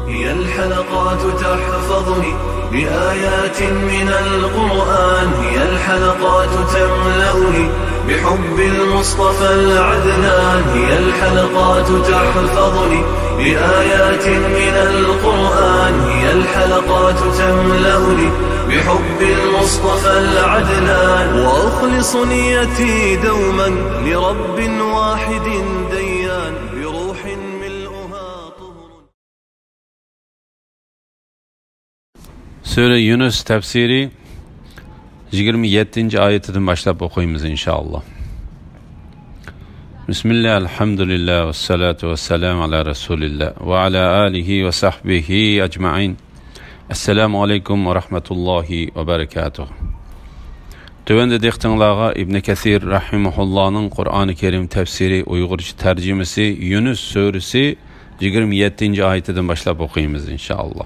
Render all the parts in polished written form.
هي الحلقات تحفظني بآيات من القرآن، هي الحلقات تملأني بحب المصطفى العدنان، هي الحلقات تحفظني بآيات من القرآن، هي الحلقات تملأني بحب المصطفى العدنان، وأخلص نيتي دوما لرب واحد ديان بروح ملؤها طهر. Sure Yunus tefsiri 27. ayetinden başlayıp okuyumuz inşallah. Bismillah, elhamdülillah, ve salatu ve selamu ala Resulillah ve ala alihi ve sahbihi ecma'in. Esselamu aleyküm ve rahmetullahi ve berekatuhu. Tövende dehtinlağa İbn Kesir rahimahullah'ın Kur'an-ı Kerim tefsiri Uygurca tercümesi Yunus suresi 27. ayetinden başlayıp okuyumuz inşallah.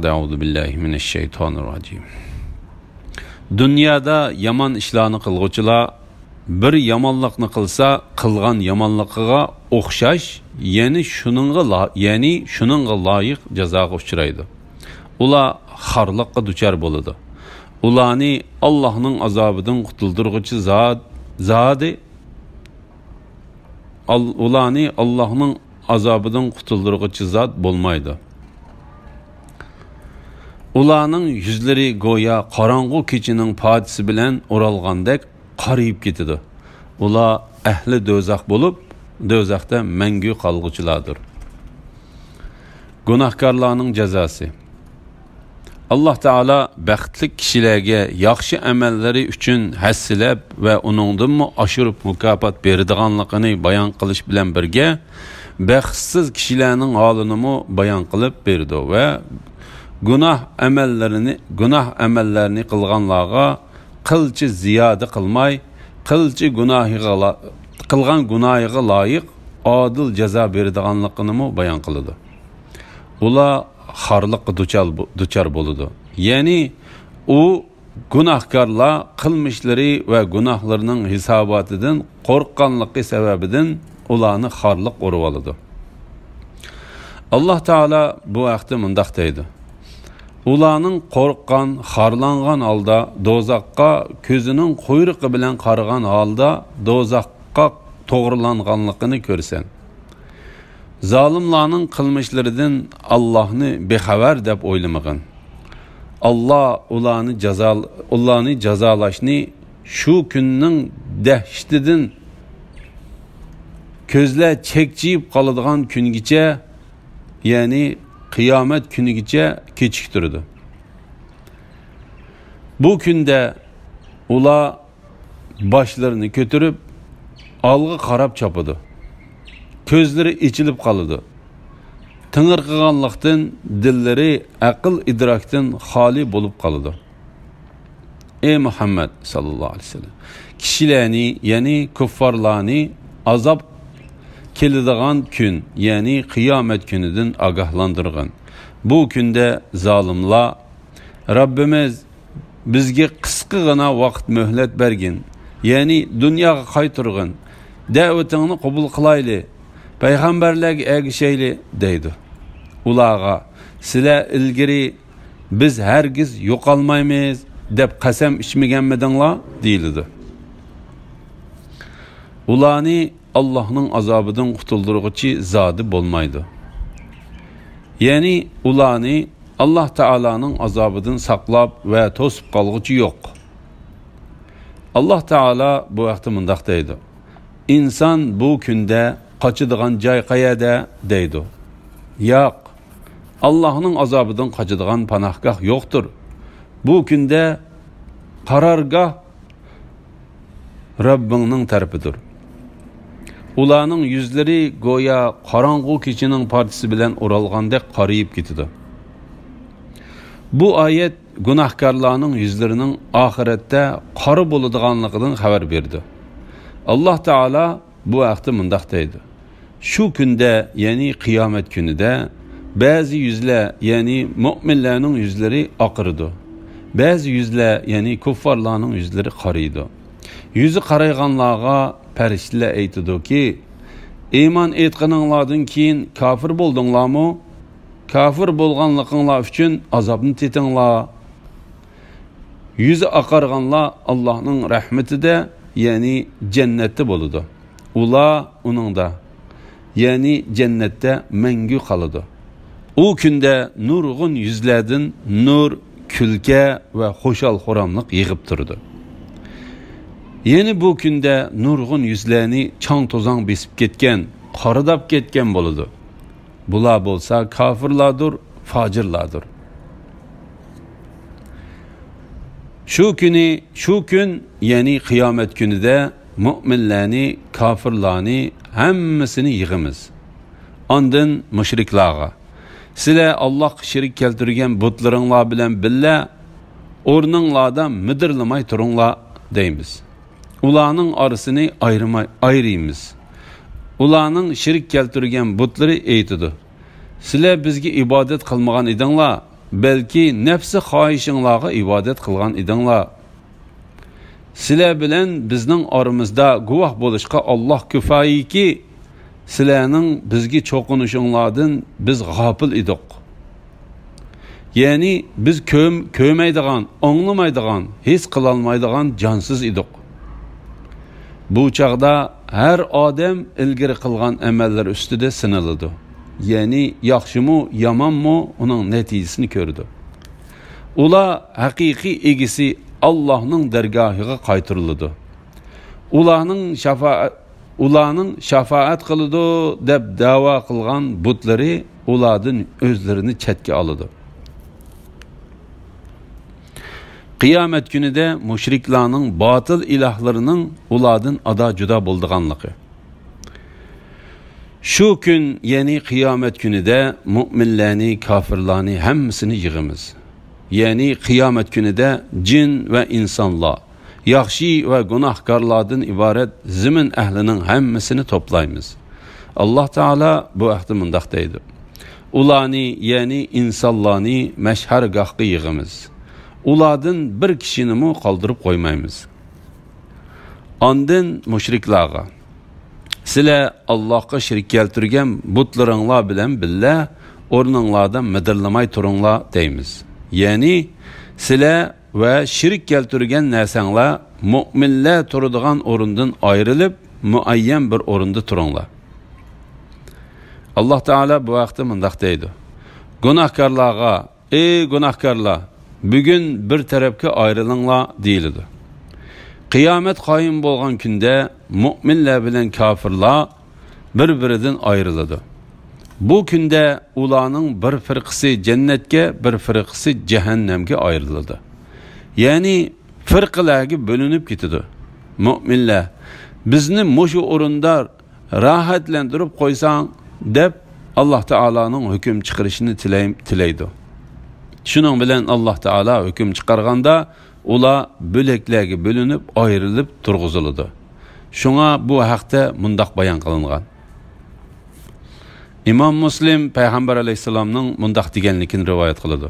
Euzu billahi mineşşeytanirracim. Dünyada yaman işlarni qilguvchilar bir yomonlikni qilsa, qilgan yomonligiga o'xshash, ya'ni shuningga loyiq jazoga uchraydi. Ular xorliqqa duchor bo'ladi. Ularni Allohning azobidan qutuldiruvchi ularni Allohning azobidan qutuldiruvchi zot bo'lmaydi. Ularning yuzlari go'yo qorong'u kechining podisi bilan o'ralgandek qariyib ketadi. Ular ahli do'zax bo'lib, do'zaxda mangu qolg'uchilardir. Gunohkorlarning jazosi. Alloh taolo baxtli kishilarga yaxshi amallari uchun hassilab va uningdan oshirib mukofot beradiganligini bayon qilish bilan birga, baxtsiz kishilarning holini bayon qilib berdi va günah amellerini qilganlarga qilchi ziyoda qilmay, qilchi qilgan gunohiga loyiq adil jazo beradiganligini bayon qiladi. Ular xorliqqa duchor bo'ladi. Ya'ni u gunohkorlar qilmishlari va gunohlarining hisobotidan qo'rqqanligi sababidan ularni xorliq urib oladi. Alloh taolo bu vaqtda mundaq deydi: Ularning qo'rqqan, xorlangan holda do'zaxqa ko'zining quyruqi bilan qaragan holda do'zaxqa to'g'rilanganligini ko'rsan. Zolimlarning qilmishlaridan Allohni bexabar deb o'ylamagin. Alloh ularni jazolashni shu kunning dahshatidan ko'zlar chekchiyib qoladigan kungacha, ya'ni qiyomat kunigacha kechiktirdi. Bu kunda ular başlarını ko'tarib olg'a qarab chopadi. Ko'zlari ichilib qoladi. Tingirqiganlikdan dillari aql idrokdan xoli bo'lib qoladi. Ey Muhammad sallallohu alayhi vasallam, kishilarni, ya'ni kuffarlarni azob keladigan kun, ya'ni qiyomat kunidan ogohlantirgan. Bu kunda zolimlar Rabbimiz bizga qisqagina vaqt muhlat bergin, ya'ni dunyoga qaytirgin, da'vatingni qabul qilayli, payg'ambarlarga ergishayli deydi. Ularga sizlar ilgari biz hargiz yo'qolmaymiz deb qasam ichmaganmidinglar deyildi. Ularni Allah'ın azabından qutuldurucu zadi bo'lmaydi. Yani ularni Allah Teala'nın azabından saqlab ve to'sib qolguchi yo'q. Allah Teala bu vaqtda mundaq deydi: İnsan bu kunda qochadigan joy qayerda deydi. Yo'q. Allah'ın azabından qochadigan panohgoh yo'qdir. Bu kunda qarorgoh Rabbingning tarafidir. Ularning yuzlari go'yo qorong'u kechining partisi bilan o'ralgandek qariyib ketdi. Bu oyat gunohkorlarning yuzlarining oxiratda qora bo'ladiganligidan xabar berdi. Alloh taolo bu vaqtda mundaq deydi: Shu kunda, ya'ni qiyomat kunida ba'zi yuzlar, ya'ni mu'minlarning yuzlari oqirdi. Ba'zi yuzlar, ya'ni kuffarlarning yuzlari qariydi. Yüzü qarayganlarga farishtalar aytadi ki, iymon etganinglardan keyin kafir bo'ldinglarmi? Kafir bo'lganliginglar uchun azobni tetinglar. Yüzü aqarğanlar Allah'ın rahmetide, yani cennette boludu. Ula onunda, yani cennette mengü kalıdı. O günde nurgun yüzlerden nur, külke ve hoşal horamlık yığıp durdu. Yani bu günde nurgun yüzlerini çan tozan besip ketken, qarıdap ketken boludu. Bula bolsa kafirlardır, facirlardır. Şu gün yani kıyamet günü de müminlerini, kafirlerini hemmisini yığımız. Andın müşriklağa. Sizler Allah şirik keltirgen butlarınla bilen bille, ornunlardan müdürlemay turunla deyimiz. Ulanın arasını ayrıyımız. Ulanın şirik keltirgen butları eytidu. Sizler bizge ibadet kılmagan idinla, belki nefsi xahişinlarga ibadet kılgan idinlar. Sizler bilen bizning aramızda guvah bolışqa Allah küfayi ki, sizlerning bizge çoqunuşunlardan biz gafil idik. Yani biz köymeydigan, anlamaydigan, his kılalmaydigan cansız idik. Bu çağda her adam ilgiri kılgan emeller üstüde sınırlıdı. Yani yaxşı mı, yaman mı onun neticesini gördü. Ula hakiki egisi Allah'ın dergahına kaytırıldı. Ulanın şafaat kılıdı deb dava kılgan butları uladın özlerini çetki alıdı. Kıyamet günü de müşriklarının batıl ilahlarının uladın ada cüda bulduğanlığı. Şu gün yani kıyamet günü de müminlerini, kafirlerini hemmisini yığımız. Yani kıyamet günü de cin ve insanlar, yaxşı ve günahkarlardan ibaret zimin ehlinin hemmisini toplayımız. Allah Teala bu ahdi mındaqdaydı. Ulani yani insanlarını meşhargahı yığımız. Uladın bir kişini mi kaldırıp koymayımız. Andın müşriklağa. Sizler Allah'a şirik keltirgen butlarınla bilen bille ornunlardan medirlemay turunla deyimiz. Yani sizler ve şirik keltirgen nersenla müminler turduğun orundan ayrılıp muayyen bir orunda turunla. Allah Teala bu vakti mındaqdaydı. Günahkarlığa, ey günahkarlar, bugün bir tarafka ayrılınla deyildi. Kıyamet kayım bolgan günde müminler bilen kafirler birbirinden ayrıldı. Bu günde ulanın bir fırkısı cennetke, bir fırkısı cehennemke ayrıldı. Yani fırkılarga bölünüp gitti. Müminler bizni muşu orunda rahatlandırıp koysan deb Allah Teala'nın hüküm çıkarışını tileydi. Şunun bilen Allah Teala hüküm çıkarganda ula böleklerge bölünüp ayrılıp turguzuldu. Şuna bu hakta mundaq bayan kılıngan. İmam Müslim Peygamber Aleyhisselam'ın mundaq degenlikini rivayet kılıdı.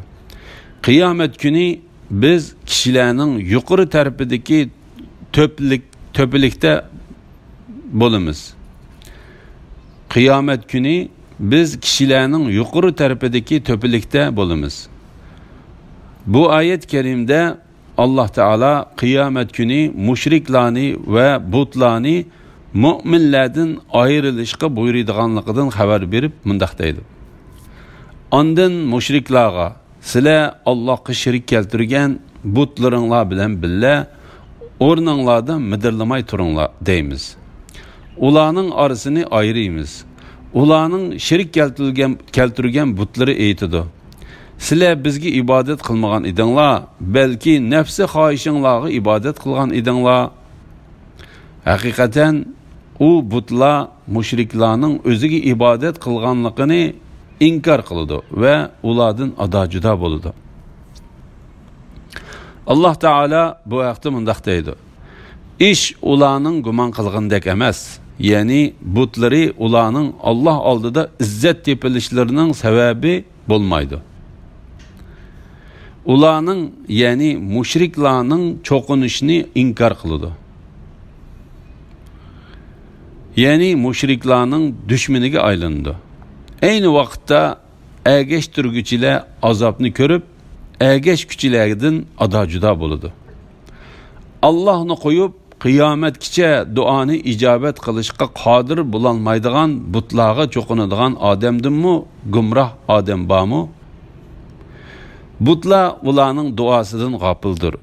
Kıyamet günü biz kişilerinin yukarı tarafındaki töpülükte bolumuz. Kıyamet günü biz kişilerinin yukarı tarafındaki töpülükte bolumuz. Bu ayet-i kerimde Allah Teala kıyamet günü müşriklerini ve butlarını müminlerden ayrılışqa buyurduğunluğundan haber verip mındaqdaydı. Andın müşriklerine sizler Allah'a şirik keltirgen butlarınla bilen bille ornunlardan müdürlemay turunla deyimiz. Ulanın arasını ayrıyımız. Ulanın şirik keltirgen butları eytidu. Sizler bizge ibadet kılmagan idinlar, belki nefsi xahişinlarga ibadet kılgan idinlar. Hakikaten o butlar müşriklarning özüge ibadet kılganlıqını inkar kılıdı ve uladın adacıda boludu. Allah Teala bu ayakta mındaqdaydı. İş ulanın guman kılgandek emas. Yani butları ulanın Allah aldıda izzet tepilişlerinin sebebi bolmaydı. Ulanın yani müşriklarning çoqunuşunu inkar kılıdı. ya'ni mushriklarning dushmaniga aylandi. Ayni vaqtda әгеш turguchilar azobni ko'rib, әгеш kuchilardan ado-judo bo'ladi. Allohni qo'yib qiyomatgacha duoni ijobat qilishga qodir bo'lolmaydigan butlarga cho'qinadigan odamdinmi, gumroh odam bormi? Butlar ularning duosidan g'ofildir.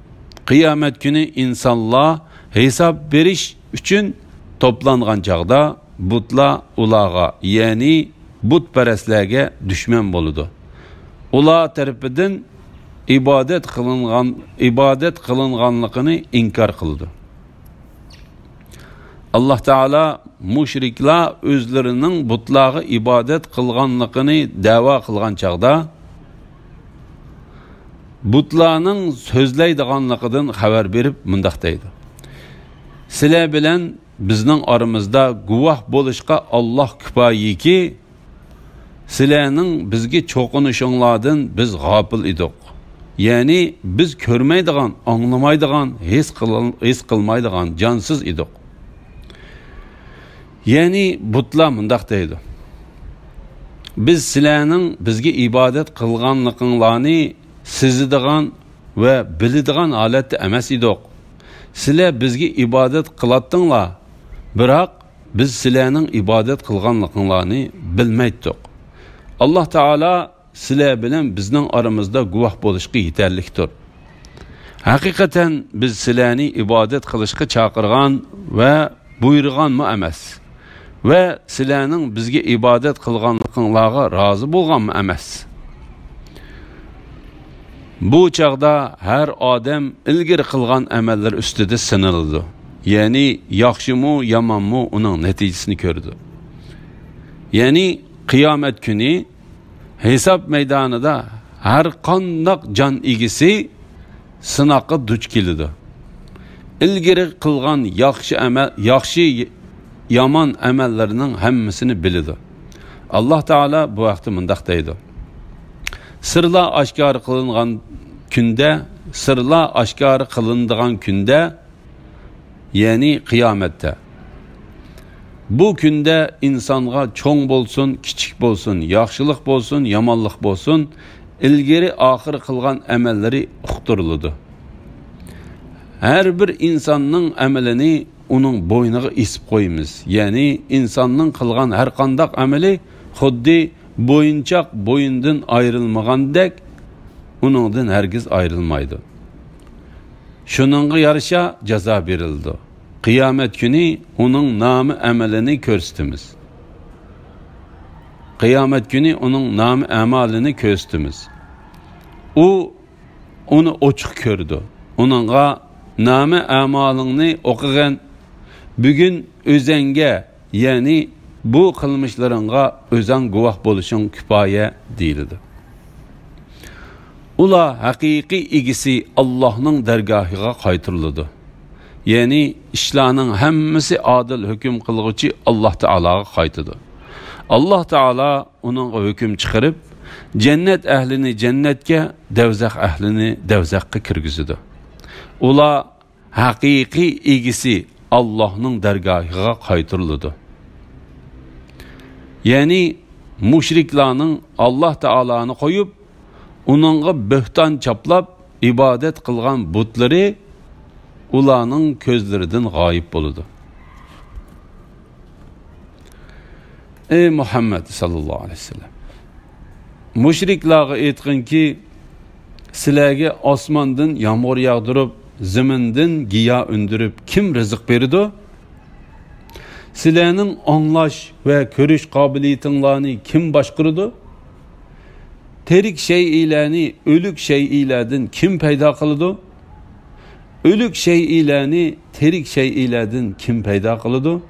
Qiyomat kuni insonlar hisob berish uchun to'plangan chaqda butlar ularga, ya'ni butparastlarga dushman bo'ladi. Ular tarafidan ibodat qilinganligini inkor qildi. Alloh taolo mushriklar o'zlarining butlarga ibodat qilganligini da'vo qilgan chaqda butlarning so'zlaydiganligidan xabar berib mundaq deydi: sizlar bilan bizning oramizda guvoh bo'lishga Alloh kifoyiki, sizlarning bizga cho'qinishinglardan biz g'ofil edik. Ya'ni biz ko'rmaydigan, anglamaydigan, his qilmaydigan jonsiz edik. Ya'ni butlar mundaq deydi: biz sizlarning bizga ibodat qilganliginglarni sezadigan va biladigan holatda emas edik. Sizlar bizga ibodat qilatdinglar, biroq biz sizlarning ibodat qilganliginglarni bilmaydik. Alloh taolo sizlar bilan bizning oramizda guvoh bo'lishga yetarlikdir. Haqiqatan biz sizlarni ibodat qilishga chaqirgan va buyurganmi emas? Ve sizlarning bizga ibodat qilganliginglarga rozi bo'lganmi emas? Bu chaqda har odam ilgari qilgan amallar ustida sinildi. Ya'ni yaxshimi, yomonmi uning natijasini ko'rdi. Ya'ni qiyomat kuni hisob maydonida har qanday jon egisi sinoqqa duch keladi. Ilgari qilgan yaxshi yomon amallarining hammasini biladi. Alloh taolo bu vaqtda mundaq deydi: sirlar oshkor qilinadigan kunda, ya'ni qiyomatda. Bu kunda insonga cho'ng bo'lsin, kichik bo'lsin, yaxshilik bo'lsin, yomonlik bo'lsin, ilgari oxir qilgan amallari uqtiriladi. Her bir insonning amalini uning bo'yniga isib qo'yamiz. Ya'ni insonning qilgan har qanday amali xuddi bo'yinchoq bo'yindan ayrilmagandek uningdan hargiz ayrilmaydi. Shuningga yarasha jazo berildi. Qiyomat kuni uning nomi amalini ko'rsatamiz. Qiyomat kuni uning nomi amalini ko'rsatamiz. Uni ochiq ko'rdi. Uningga nomi amalingni o'qigan bugün özenge, yani bu qilmishlaringga o'zang guvoh bo'lishing kifoya deyildi. Ular haqiqiy egisi Allohning dargohiga qaytariladi. Ya'ni ishlarning hammasi adil hukm qilguvchi Alloh taologa qaytadi. Alloh taolo uning hukm chiqarib, jannat ahlini jannatga, dovzax ahlini dovzaxga kirgizadi. Ular haqiqiy egisi Allah'ın dergahına qaytırılıdı. Yani müşriklarının Allah Teala'nı koyup, onunla böhtan çaplap, ibadet kılgan butları, ulanın közlerinden gayip boludu. Ey Muhammed sallallahu aleyhi ve sellem, müşriklarga aytqin ki, sizlarga osmondan yağmur yağdırıp, ziminden giya öndürüp kim rızık berdi? Sizlerning anlaş ve görüş kabiliyetinglarni kim başqırdı? Terik şeyilerni ölük şeyilerden kim peyda kıldı? Ölük şeyilerni terik şeyilerden kim peyda kıldı?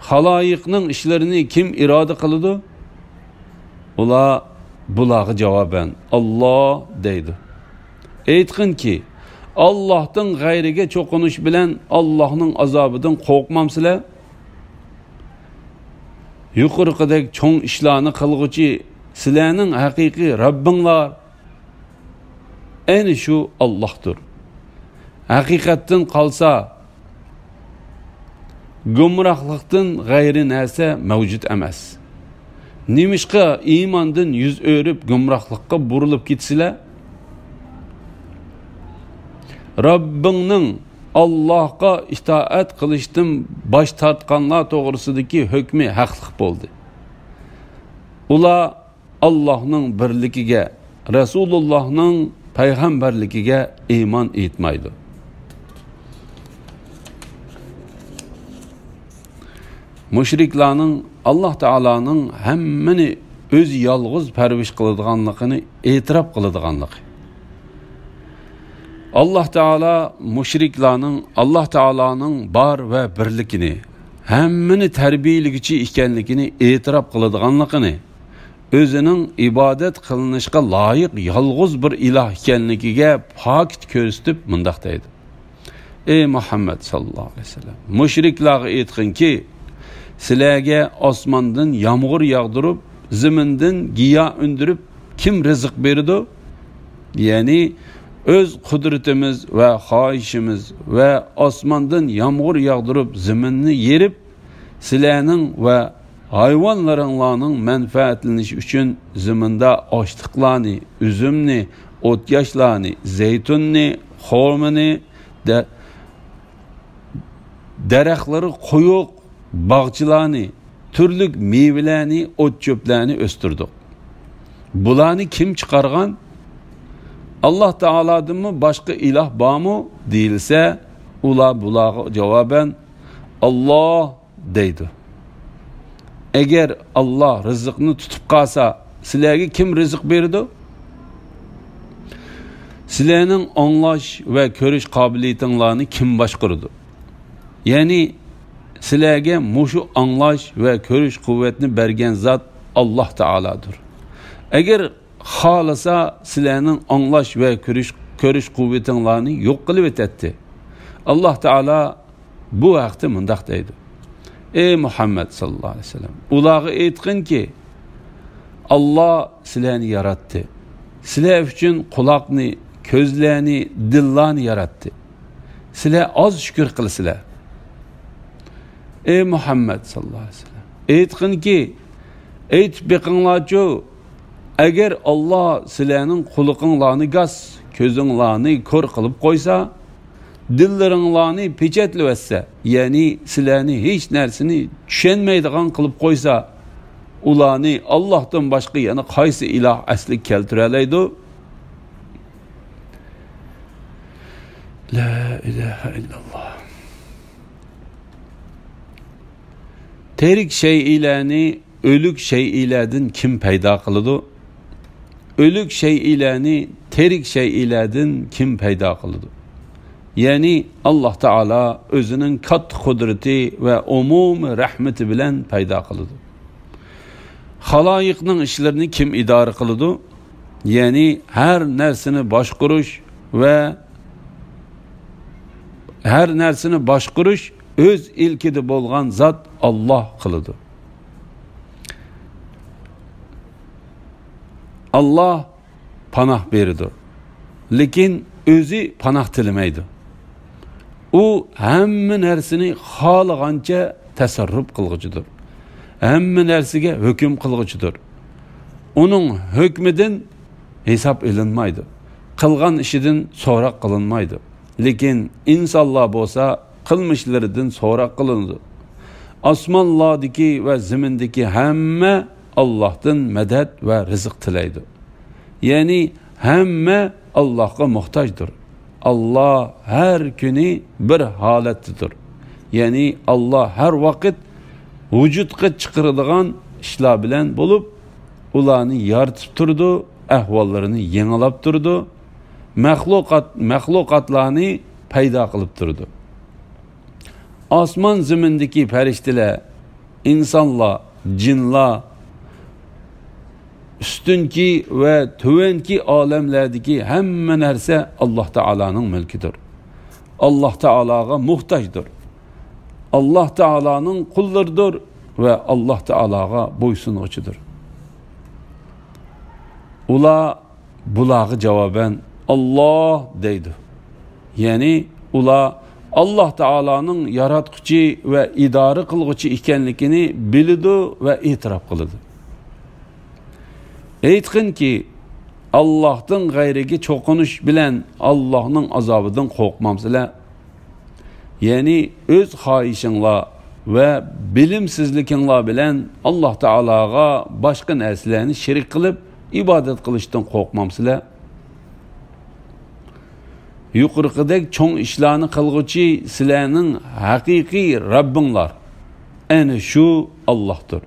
Halayıqning işlerini kim irade kıldı? Bularga cevaben Allah deydi. Aytqin ki, Allah'tan gayrige çoqunuş bilen Allah'ның azabıdan qo'rqmamsizlar? Yuqorqidek çoğ ishlarni qilguvchi sizlarning haqiqiy Rabbinglar ayni shu Allohdir. Haqiqatdan qolsa gumrohlikdan g'ayri narsa mavjud emas. Nimishqa iymondan yuz o'rib gumrohlikqa burilib ketsizlar? Rabbingning Allohga itoat qilishdan bosh tortganlar to'g'risidagi hukmi haqliq bo'ldi. Ular Allohning birligiga, Rasulullohning payg'ambarligiga iymon etmaydi. Mushriklarning Alloh taolaning hammani o'z yolg'iz parvish qiladiganligini e'tirof qiladiganligi. Alloh taolo mushriklarning Alloh taolaning bor va birligini, hammani tarbiyaligichi ekanligini e'tirof qiladiganligini, o'zining ibodat qilinishga loyiq yolg'iz bir iloh ekanligiga pokit ko'rsatib mundoq deydi. Ey Muhammad sallallohu alayhi vasallam, mushriklarga aytqinki, sizlarga osmondan yomg'ir yog'dirib, zamindan giyo undirib kim rizq berdi? Ya'ni öz qudratimiz va xohishimiz va osmondan yomg'ir yog'dirib zaminni yerib, sizlarning va hayvonlaringlarning manfaatlanishi uchun zaminda ochliqlarni, uzumni, o'tyoshlarni, zaytunni, xurmoni, daraxtlari qo'yiq bog'chilarni, turli meyvelarni, o't-cho'plarni o'stirdik. Bularni kim chiqargan? Alloh taoladanmi boshqa iloh bormi deyilsa, ular bularga javoban Alloh deydi. Agar Alloh rizqni tutib qolsa, sizlarga kim rizq berdi? Sizlarning anglash va ko'rish qobiliyatinglarni kim boshqardi? Ya'ni sizlarga mushu anglash va ko'rish quvvatni bergan zot Alloh taoladir. Agar xohlasa sizlarning anglash va ko'rish quvvatinglarni yo'q qilib etadi. Alloh taolo bu vaqtda mundoq deydi. Ey Muhammad sallallohu alayhi vasallam, ularga aytqinki, Alloh sizlarni yaratdi. Sizlar uchun quloqni, ko'zlarni, dillarni yaratdi. Sizlar oz shukr qilsizlar. Ey Muhammad sallallohu alayhi vasallam, aytqinki, aytib beqinglarchu, agar Alloh sizlarning quloqinglarni gaz, ko'zinglarni ko'r qilib qo'ysa, dillaringlarni pechatlab etsa, ya'ni sizlarni hech narsani tushunmaydigan qilib qo'ysa, ularni Allohdan boshqa yana qaysi iloh asli keltira oladi? La ilaha illalloh. Terik şey'ilarni o'lik şey'ilardan kim paydo qiladi? O'lik şey'ilarni terik şey'ilardan kim paydo qiladi? Ya'ni Alloh taolo o'zining katta qudrati va umumiy rahmati bilan paydo qiladi. Xaloyiqning ishlarini kim idora qiladi? Ya'ni har narsani boshqarish va har narsani boshqarish o'z ilkida bo'lgan zot Alloh qiladi. Alloh panoh beradi, lekin o'zi panoh tilamaydi. U hamma narsani xohlagancha tasarruf qilguchidir. Hamma narsaga hukm qilguchidir. Uning hukmidan hisob ilinmaydi. Qilgan ishidan so'roq qilinmaydi. Lekin insonlar bo'lsa qilmishlaridan so'roq qilindi. Osmonlardagi va zamindagi hamma Allohdan madad va rizq tilaydi. Ya'ni hamma Allohga muhtojdir. Allah her kuni bir holatdadir. Ya'ni Allah her vaqt vujudga chiqaradigan ishlar bilan bo'lib, ularni yaratib turdi, ahvollarini yangilab turdi, mahluqotlarni paydo qilib turdi. Osmon zamindagi farishtalar, insonlar, jinlar, üstünki ve tüvenki alemlerdeki hamma narsa Alloh taolaning mulkidir. Alloh taolaga muhtojdir. Alloh taolaning qullaridir ve Alloh taolaga bo'ysunuvchidir. Ular bularga javoban Alloh deydi. Ya'ni ular Allah Taala'nın yaratquchi ve idora qilg'uchi ekanligini biladi ve e'tirof qiladi. Aytqinki, Allah'tan gayrigi cho'qinish bilan Allah'ның azobidan qo'rqmamsizlar. Yani öz xohishinglar ve bilimsizlikinglar bilan Allah Taala'ga boshqa narsalarni shirik qilib ibodat qilishdan qo'rqmamsizlar. Yuqorqidek cho'ng ishlarni qilg'uchi sizlarning haqiqiy Rabbinglar ana shu Allohdir.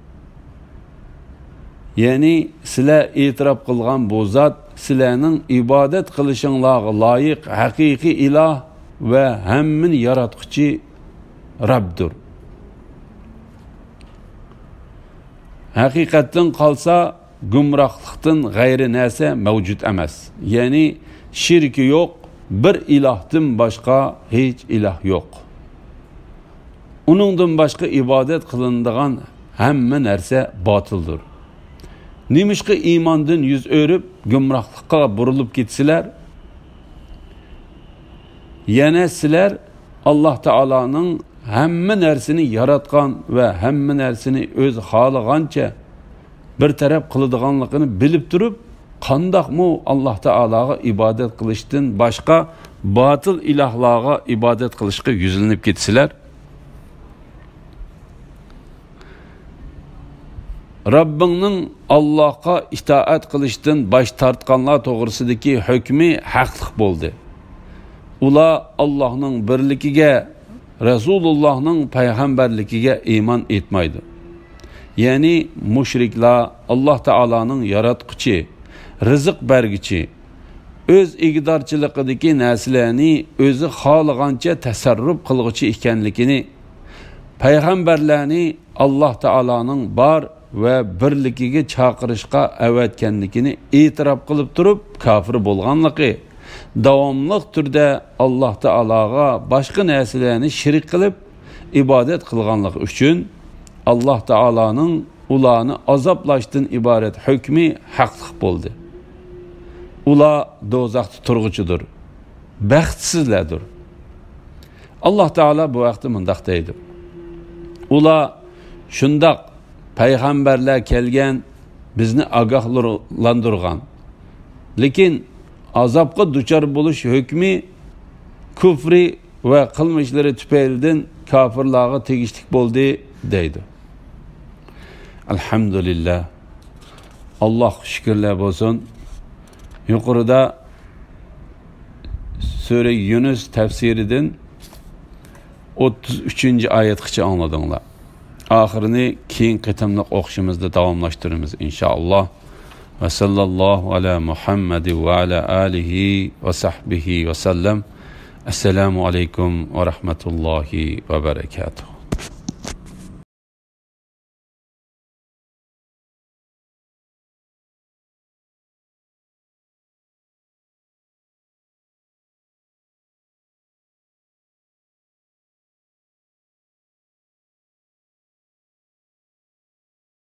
Yani sizlar e'tirof qilgan bu zot sizlarning ibodat qilishinglarga loyiq haqiqiy iloh ve hammani yaratquchi Rabbdir. Haqiqatdan qolsa gumrohlikdan g'ayri narsa mavjud emas. Yani shirki yo'q, bir ilohdan boshqa hech iloh yo'q. Uningdan boshqa ibodat qilinadigan hamma narsa botildir. Nimishqi iymondan yuz o'rib gumrohlikqa burilib ketsalar, yana sizlar Allah Taala'nın hamma narsani yaratgan ve hamma narsani o'z xohlagancha bir taraf qiladiganligini bilib turib, qandaqmi Allah Taala'ga ibodat qilishdan boshqa botil ilohlarga ibodat qilishga yuzlanib ketsalar, Rabbingning Allohga itoat qilishdan bosh tortganlar to'g'risidagi hukmi haqliq bo'ldi. Ular Allohning birligiga, Rasulullahning payg'ambarligiga iymon etmaydi. Yani mushriklar Allah Taala'nın yaratquchi, rizq bergichi, öz iqtidorchiligidagi narsalarni o'zi xohlagancha tasarruf qilg'uchi ekanligini, payg'ambarlarni Allah Taala'nın bar ve birligiga chaqirishga avatganligini e'tirof qilib turib kafir bo'lganligi, davomli turda Allah Taala'ga boshqa narsalarni shirik qilib ibodat qilganligi uchun Allah Taala'nın ularni azoblashdan iborat hukmi haqliq bo'ldi. Ular do'zaxda turg'uchidir, baxtsizlardir. Allah Taala bu vaqtda mundaq deydi: ular shundoq payg'ambarlar kelgan, bizni ogohlantirgan, lekin azobga duchor bo'lish hukmi kufri ve qilmishlari tufaylidan kafirlarga tegishli bo'ldi deydi. Elhamdülillah. Allah şükürler olsun. Yukarıda Sure Yunus tefsirinden 33. ayetkiçe anladınlar. Ahirini keyin qitimliq o'qishimizda davomlashtiramiz inşallah. Ve sallallahu ala Muhammad ve ala alihi ve sahbihi ve sellem. Esselamu aleyküm ve rahmetullahi ve berekatuhu.